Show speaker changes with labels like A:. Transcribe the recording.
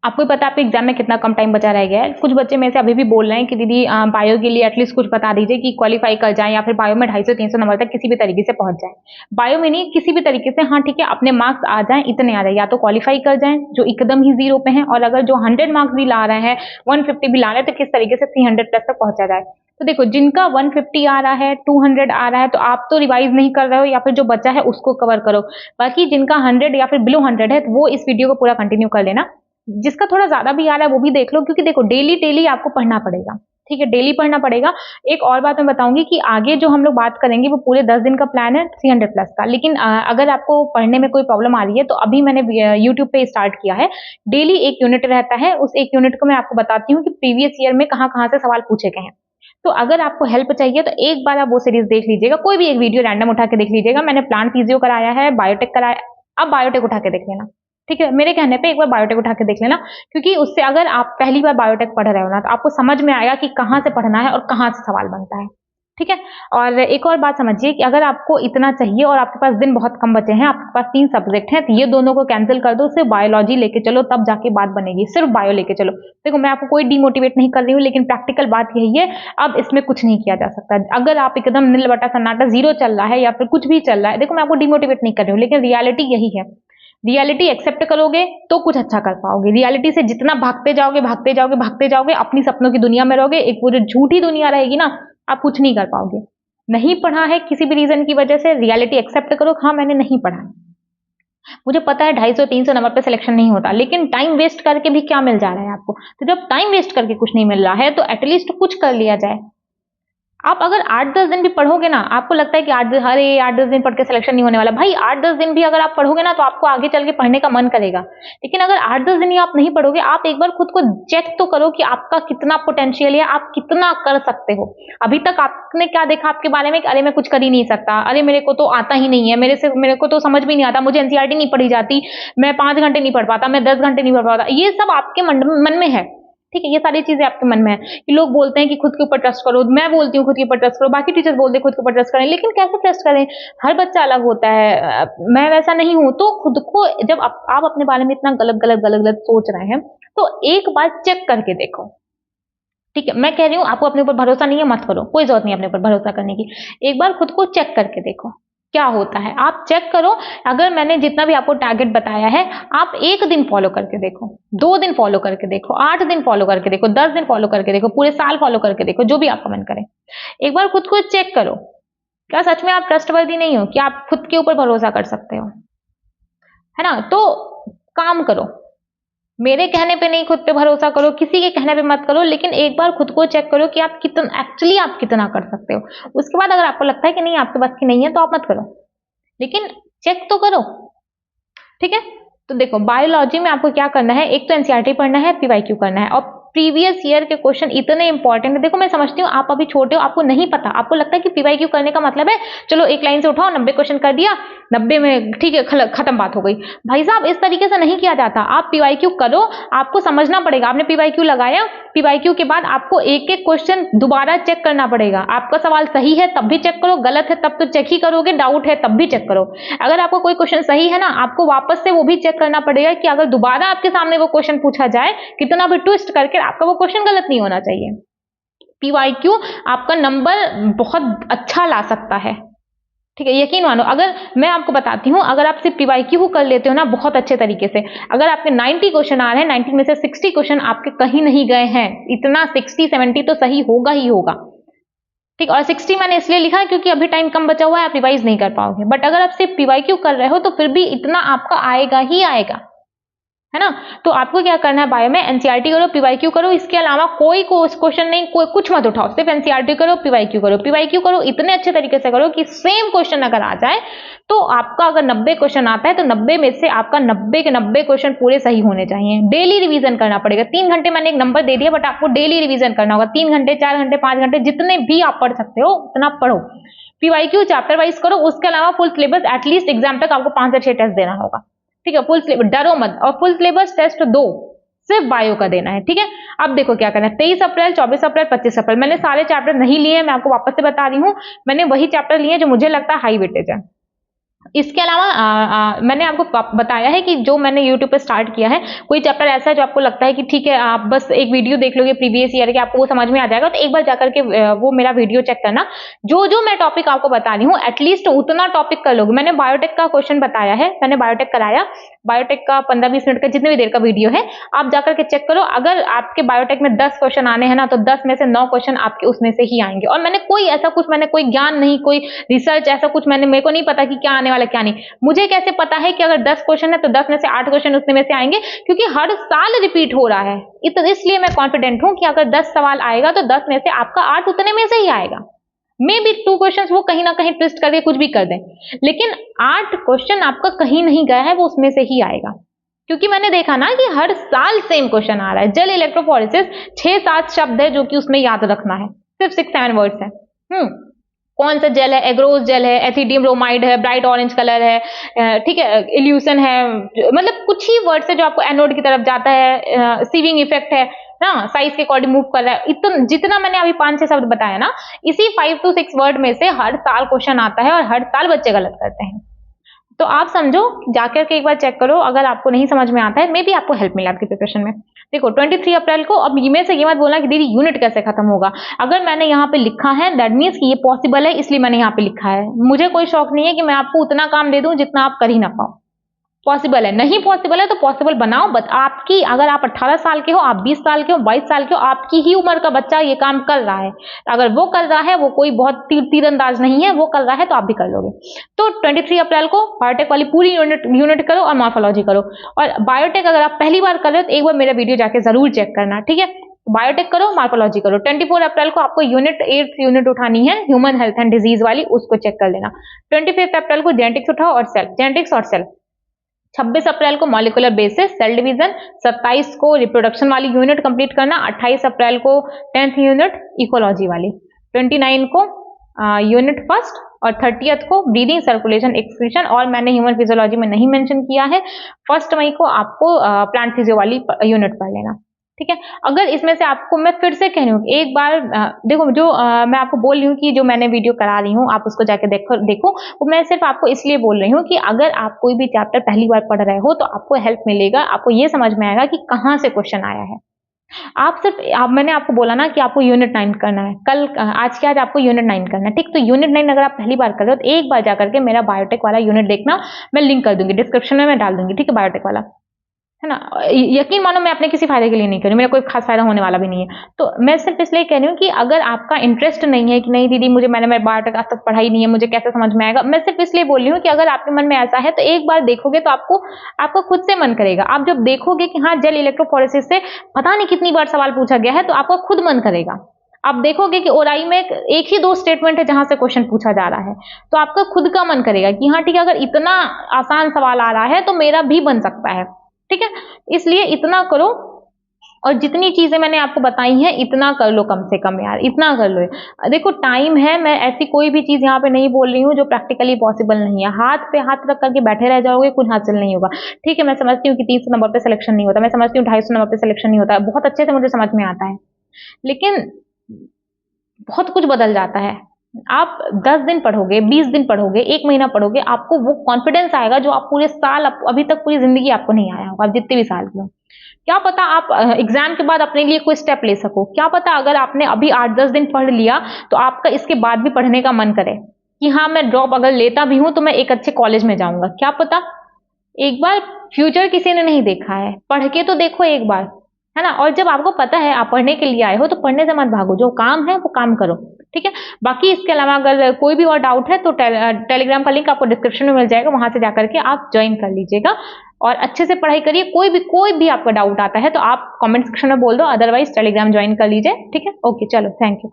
A: आपको पता है आपके एग्जाम में कितना कम टाइम बचा रह गया है। कुछ बच्चे में से अभी भी बोल रहे हैं कि दीदी बायो के लिए एटलीस्ट कुछ बता दीजिए कि क्वालिफाई कर जाए या फिर बायो में 250-300 नंबर तक किसी भी तरीके से पहुंच जाए। बायो में नहीं, किसी भी तरीके से, हाँ ठीक है, अपने मार्क्स आ जाए, इतने आ जाए, या तो क्वालिफाई कर जाए जो एकदम ही जीरो पे है, और अगर जो 100 मार्क्स भी ला रहे हैं, 150 भी ला रहे हैं, तो किस तरीके से 300 प्लस तक पहुंचा जाए। तो देखो, जिनका 150 आ रहा है, 200 आ रहा है, तो आप तो रिवाइज नहीं कर रहे हो, या फिर जो बच्चा है उसको कवर करो। बाकी जिनका 100 या फिर बिलो 100 है, तो वो इस वीडियो को पूरा कंटिन्यू कर लेना। जिसका थोड़ा ज्यादा भी आ रहा है वो भी देख लो, क्योंकि देखो डेली डेली आपको पढ़ना पड़ेगा, ठीक है, डेली पढ़ना पड़ेगा। एक और बात मैं बताऊंगी कि आगे जो हम लोग बात करेंगे वो पूरे 10 दिन का प्लान है 300 प्लस का। लेकिन अगर आपको पढ़ने में कोई प्रॉब्लम आ रही है तो अभी मैंने यूट्यूब पे स्टार्ट किया है, डेली एक यूनिट रहता है। उस एक यूनिट को मैं आपको बताती हूँ कि प्रीवियस ईयर में कहाँ कहाँ से सवाल पूछे गए हैं। तो अगर आपको हेल्प चाहिए तो एक बार आप वो सीरीज देख लीजिएगा, कोई भी एक वीडियो रैंडम उठा के देख लीजिएगा। मैंने प्लांट फिजियो कराया है, बायोटेक कराया, अब बायोटेक उठा के देख लेना, ठीक है। मेरे कहने पे एक बार बायोटेक उठा के देख लेना, क्योंकि उससे अगर आप पहली बार बायोटेक पढ़ रहे हो ना, तो आपको समझ में आएगा कि कहाँ से पढ़ना है और कहाँ से सवाल बनता है, ठीक है। और एक और बात समझिए कि अगर आपको इतना चाहिए और आपके पास दिन बहुत कम बचे हैं, आपके पास 3 सब्जेक्ट हैं, तो ये दोनों को कैंसिल कर दो, सिर्फ बायोलॉजी लेके चलो, तब जाके बात बनेगी। सिर्फ बायो लेके चलो। देखो, मैं आपको कोई डिमोटिवेट नहीं कर रही हूँ, लेकिन प्रैक्टिकल बात यही है, अब इसमें कुछ नहीं किया जा सकता। अगर आप एकदम नील बटा सन्नाटा जीरो चल रहा है या फिर कुछ भी चल रहा है, देखो मैं आपको डिमोटिवेट नहीं कर रही हूँ, लेकिन रियलिटी यही है। रियलिटी एक्सेप्ट करोगे तो कुछ अच्छा कर पाओगे। रियलिटी से जितना भागते जाओगे भागते जाओगे भागते जाओगे, अपनी सपनों की दुनिया में रहोगे, एक पूरी झूठी दुनिया रहेगी ना, आप कुछ नहीं कर पाओगे। नहीं पढ़ा है किसी भी रीजन की वजह से, रियलिटी एक्सेप्ट करो, हाँ मैंने नहीं पढ़ा है, मुझे पता है 250-300 नंबर पे सिलेक्शन नहीं होता, लेकिन टाइम वेस्ट करके भी क्या मिल जा रहा है आपको। तो जब टाइम वेस्ट करके कुछ नहीं मिल रहा है तो एटलीस्ट कुछ कर लिया जाए। आप अगर 8-10 दिन भी पढ़ोगे ना, आपको लगता है कि 8-10 दिन पढ़ के सिलेक्शन नहीं होने वाला, भाई 8-10 दिन भी अगर आप पढ़ोगे ना तो आपको आगे चल के पढ़ने का मन करेगा। लेकिन अगर 8-10 दिन ही आप नहीं पढ़ोगे, आप एक बार खुद को चेक तो करो कि आपका कितना पोटेंशियल है, आप कितना कर सकते हो। अभी तक आपने क्या देखा आपके बारे में, अरे मैं कुछ कर ही नहीं सकता, अरे मेरे को तो आता ही नहीं है, मेरे को तो समझ भी नहीं आता, मुझे एनसीईआरटी नहीं पढ़ी जाती, मैं 5 घंटे नहीं पढ़ पाता, मैं 10 घंटे नहीं पढ़ पाता। ये सब आपके मन में है, ठीक है, ये सारी चीजें आपके मन में है कि लोग बोलते हैं कि खुद के ऊपर ट्रस्ट करो, मैं बोलती हूँ खुद के ऊपर ट्रस्ट करो, बाकी टीचर्स बोलते हैं खुद के ऊपर ट्रस्ट करें, लेकिन कैसे ट्रस्ट करें? हर बच्चा अलग होता है, मैं वैसा नहीं हूं। तो खुद को जब आप अपने बारे में इतना गलत गलत गलत गलत सोच रहे हैं, तो एक बार चेक करके देखो, ठीक है। मैं कह रही हूँ आपको अपने ऊपर भरोसा नहीं है, मत करो, कोई जरूरत नहीं अपने ऊपर भरोसा करने की। एक बार खुद को चेक करके देखो क्या होता है, आप चेक करो। अगर मैंने जितना भी आपको टारगेट बताया है, आप 1 दिन फॉलो करके देखो, 2 दिन फॉलो करके देखो, 8 दिन फॉलो करके देखो, 10 दिन फॉलो करके देखो, पूरे साल फॉलो करके देखो, जो भी आपका मन करे। एक बार खुद को चेक करो, क्या सच में आप ट्रस्टवर्दी नहीं हो, क्या आप खुद के ऊपर भरोसा कर सकते हो, है ना? तो काम करो, मेरे कहने पे नहीं, खुद पे भरोसा करो, किसी के कहने पे मत करो, लेकिन एक बार खुद को चेक करो कि आप कितना कर सकते हो। उसके बाद अगर आपको लगता है कि नहीं आपके बस की नहीं है, तो आप मत करो, लेकिन चेक तो करो, ठीक है। तो देखो, बायोलॉजी में आपको क्या करना है, एक तो एनसीईआरटी पढ़ना है, पीवाईक्यू करना है, और प्रीवियस ईयर के क्वेश्चन इतने इंपॉर्टेंट है। देखो, मैं समझती हूँ आप अभी छोटे हो, आपको नहीं पता, आपको लगता है कि पीवाईक्यू करने का मतलब है चलो एक लाइन से उठाओ, 90 क्वेश्चन कर दिया, 90 में ठीक है, खत्म, बात हो गई। भाई साहब, इस तरीके से नहीं किया जाता। आप पीवाईक्यू करो, आपको समझना पड़ेगा। आपने पीवाईक्यू लगाया, पीवाईक्यू के बाद आपको एक एक क्वेश्चन दोबारा चेक करना पड़ेगा। आपका सवाल सही है तब भी चेक करो, गलत है तब तो चेक ही करोगे, डाउट है तब भी चेक करो। अगर आपको कोई क्वेश्चन सही है ना, आपको वापस से वो भी चेक करना पड़ेगा कि अगर दोबारा आपके सामने वो क्वेश्चन पूछा जाए, कितना भी ट्विस्ट करके, आपका वो क्वेश्चन गलत नहीं होना चाहिए। पीवाईक्यू आपका नंबर बहुत अच्छा ला सकता है, ठीक है, यकीन मानो। अगर मैं आपको बताती हूँ, अगर आप सिर्फ पीवाईक्यू कर लेते हो ना बहुत अच्छे तरीके से, अगर आपके 90 क्वेश्चन आ रहे हैं, 90 में से 60 क्वेश्चन आपके कहीं नहीं गए हैं, इतना 60-70 तो सही होगा ही होगा, ठीक। और 60 मैंने इसलिए लिखा क्योंकि अभी टाइम कम बचा हुआ है, आप रिवाइज नहीं कर पाओगे। बट अगर आप सिर्फ पीवाईक्यू कर रहे हो तो फिर भी इतना आपका आएगा ही आएगा, है ना? तो आपको क्या करना है, बायो में एनसीईआरटी करो, पीवाईक्यू करो, इसके अलावा कोई क्वेश्चन नहीं, कोई कुछ मत उठाओ, सिर्फ एनसीईआरटी करो, पीवाईक्यू करो। पीवाईक्यू करो इतने अच्छे तरीके से करो कि सेम क्वेश्चन अगर आ जाए तो आपका अगर 90 क्वेश्चन आता है तो 90 में से आपका 90 के 90 क्वेश्चन पूरे सही होने चाहिए। डेली रिवीजन करना पड़ेगा। 3 घंटे मैंने एक नंबर दे दिया, बट आपको डेली रिवीजन करना होगा। 3 घंटे, 4 घंटे, 5 घंटे, जितने भी आप पढ़ सकते हो उतना पढ़ो। पीवाईक्यू चैप्टर वाइज करो, उसके अलावा फुल सिलेबस एटलीस्ट एग्जाम तक आपको 5 से 6 टेस्ट देना होगा, ठीक है। फुल सिलेबस, डरो मत। और फुल सिलेबस टेस्ट 2 सिर्फ बायो का देना है, ठीक है। अब देखो क्या करना है, 23 अप्रैल, 24 अप्रैल, 25 अप्रैल, मैंने सारे चैप्टर नहीं लिए, मैं आपको वापस से बता रही हूँ, मैंने वही चैप्टर लिए जो मुझे लगता है हाई वेटेज है। इसके अलावा मैंने आपको बताया है कि जो मैंने यूट्यूब पे स्टार्ट किया है, कोई चैप्टर ऐसा है जो आपको लगता है कि ठीक है आप बस एक वीडियो देख लोगे प्रीवियस ईयर के, आपको वो समझ में आ जाएगा, तो एक बार जाकर के वो मेरा वीडियो चेक करना। जो जो मैं टॉपिक आपको बता रही हूँ एटलीस्ट उतना टॉपिक कर लोगे। मैंने बायोटेक का क्वेश्चन बताया है, मैंने बायोटेक कराया, बायोटेक का 15-20 मिनट का जितने भी देर का वीडियो है आप जाकर के चेक करो। अगर आपके बायोटेक में 10 क्वेश्चन आने हैं ना, तो 10 में से 9 क्वेश्चन आपके उसमें से ही आएंगे। और मैंने कोई ज्ञान नहीं, कोई रिसर्च ऐसा कुछ मेरे को नहीं पता कि क्या आने वाला क्या नहीं। मुझे कैसे पता है कि अगर 10 क्वेश्चन है तो 10 में से 8 क्वेश्चन उसमें में से आएंगे, क्योंकि हर साल रिपीट हो रहा है। इसलिए मैं कॉन्फिडेंट हूं कि अगर 10 सवाल आएगा तो 10 में से आपका 8 उतने में से ही आएगा। मे बी 2 क्वेश्चन वो कहीं ना कहीं ट्विस्ट करके कुछ भी कर दें, लेकिन 8 क्वेश्चन आपका कहीं नहीं गया है, वो उसमें से ही आएगा। क्योंकि मैंने देखा ना कि हर साल सेम क्वेश्चन आ रहा है। जेल इलेक्ट्रोफोरेसिस 6-7 शब्द है जो कि उसमें याद रखना है, सिर्फ 6-7 वर्ड्स है। कौन सा जेल है, एग्रोज जेल है, एथिडियम ब्रोमाइड है, ब्राइट ऑरेंज कलर है, ठीक है, इल्यूशन है, मतलब कुछ ही वर्ड से जो आपको एनोड की तरफ जाता है, सीविंग इफेक्ट है ना, साइज के अकॉर्डिंग मूव कर रहा है। इतना जितना मैंने अभी 5-6 शब्द बताया ना, इसी 5 to 6 वर्ड में से हर साल क्वेश्चन आता है और हर साल बच्चे गलत करते हैं। तो आप समझो, जाकर के एक बार चेक करो, अगर आपको नहीं समझ में आता है मे बी आपको हेल्प मिले आपकी प्रिपरेशन में। देखो 23 अप्रैल को, अब में से ये मत बोलना कि दीदी यूनिट कैसे खत्म होगा। अगर मैंने यहाँ पे लिखा है दैट मीन्स कि ये पॉसिबल है, इसलिए मैंने यहाँ पे लिखा है। मुझे कोई शौक नहीं है कि मैं आपको उतना काम दे दूं जितना आप कर ही ना पाओ। पॉसिबल है, नहीं पॉसिबल है तो पॉसिबल बनाओ। बट आपकी, अगर आप 18 साल के हो, आप 20 साल के हो, 22 साल के हो, आपकी ही उम्र का बच्चा ये काम कर रहा है, अगर वो कर रहा है, वो कोई बहुत तीरंदाज नहीं है, वो कर रहा है तो आप भी कर लोगे। तो 23 अप्रैल को बायोटेक वाली पूरी यूनिट करो और मॉर्फोलॉजी करो। और बायोटेक अगर आप पहली बार कर रहे हो तो एक बार मेरा वीडियो जाके जरूर चेक करना, ठीक है। बायोटेक करो, मॉर्फोलॉजी करो। 24 अप्रैल को आपको 8th यूनिट उठानी है, ह्यूमन हेल्थ एंड डिजीज वाली, उसको चेक कर लेना। 25 अप्रैल को जेनेटिक्स उठाओ और जेनेटिक्स और सेल। 26 अप्रैल को मॉलिक्यूलर बेसिस, सेल डिवीजन। 27 को रिप्रोडक्शन वाली यूनिट कंप्लीट करना। 28 अप्रैल को 10th यूनिट इकोलॉजी वाली। 29 को यूनिट फर्स्ट और 30th को ब्रीदिंग, सर्कुलेशन, एक्सक्रीशन। और मैंने ह्यूमन फिजियोलॉजी में नहीं मेंशन किया है। 1 मई को आपको प्लांट फिजियो वाली यूनिट पढ़ लेना, ठीक है। अगर इसमें से आपको, मैं फिर से कह रही हूँ, एक बार देखो, जो मैं आपको बोल रही हूँ कि जो मैंने वीडियो करा रही हूँ आप उसको जाके देखो, वो मैं सिर्फ आपको इसलिए बोल रही हूँ कि अगर आप कोई भी चैप्टर पहली बार पढ़ रहे हो तो आपको हेल्प मिलेगा, आपको ये समझ में आएगा कि कहाँ से क्वेश्चन आया है। मैंने आपको बोला ना कि आपको यूनिट 9 करना है, आज आपको यूनिट 9 करना है, ठीक। तो यूनिट 9 अगर आप पहली बार कर रहे हो तो एक बार जाकर के मेरा बायोटेक वाला यूनिट देखना, मैं लिंक कर दूंगी डिस्क्रिप्शन में, मैं डाल दूंगी, ठीक है, बायोटेक वाला, है ना। यकीन मानो मैं अपने किसी फायदे के लिए नहीं कर रही हूँ, मेरा कोई खास फायदा होने वाला भी नहीं है। तो मैं सिर्फ इसलिए कह रही हूँ कि अगर आपका इंटरेस्ट नहीं है कि नहीं दीदी मैंने बायोटेक आज तक पढ़ाई नहीं है, मुझे कैसे समझ में आएगा, मैं सिर्फ इसलिए बोल रही हूँ कि अगर आपके मन में ऐसा है तो एक बार देखोगे तो आपको खुद से मन करेगा। आप जब देखोगे कि हाँ, जेल इलेक्ट्रोफोरेसिस से पता नहीं कितनी बार सवाल पूछा गया है, तो आपका खुद मन करेगा। आप देखोगे कि ओराई में एक ही 2 स्टेटमेंट है जहां से क्वेश्चन पूछा जा रहा है, तो आपका खुद का मन करेगा कि हाँ ठीक है, अगर इतना आसान सवाल आ रहा है तो मेरा भी बन सकता है, ठीक है। इसलिए इतना करो, और जितनी चीजें मैंने आपको बताई हैं इतना कर लो, कम से कम यार इतना कर लो। देखो टाइम है, मैं ऐसी कोई भी चीज यहाँ पे नहीं बोल रही हूँ जो प्रैक्टिकली पॉसिबल नहीं है। हाथ पे हाथ रख करके बैठे रह जाओगे, कुछ हासिल नहीं होगा, ठीक है। मैं समझती हूँ कि 300 नंबर पे सिलेक्शन नहीं होता, मैं समझती हूँ 250 नंबर पे सिलेक्शन नहीं होता, बहुत अच्छे से मुझे समझ में आता है, लेकिन बहुत कुछ बदल जाता है। आप 10 दिन पढ़ोगे, 20 दिन पढ़ोगे, 1 महीना पढ़ोगे, आपको वो कॉन्फिडेंस आएगा जो आप पूरे साल, अभी तक पूरी जिंदगी आपको नहीं आया होगा, आप जितने भी साल के हो। क्या पता आप एग्जाम के बाद अपने लिए कोई स्टेप ले सको। क्या पता अगर आपने अभी 8-10 दिन पढ़ लिया तो आपका इसके बाद भी पढ़ने का मन करे कि हाँ, मैं ड्रॉप अगर लेता भी हूं तो मैं एक अच्छे कॉलेज में जाऊंगा। क्या पता, एक बार फ्यूचर किसी ने नहीं देखा है, पढ़ के तो देखो एक बार, है ना। और जब आपको पता है आप पढ़ने के लिए आए हो तो पढ़ने से मत भागो, जो काम है वो काम करो, ठीक है। बाकी इसके अलावा अगर कोई भी और डाउट है तो टेलीग्राम का लिंक आपको डिस्क्रिप्शन में मिल जाएगा, वहां से जाकर के आप ज्वाइन कर लीजिएगा और अच्छे से पढ़ाई करिए। कोई भी आपका डाउट आता है तो आप कमेंट सेक्शन में बोल दो, अदरवाइज टेलीग्राम ज्वाइन कर लीजिए, ठीक है। ओके, चलो, थैंक यू।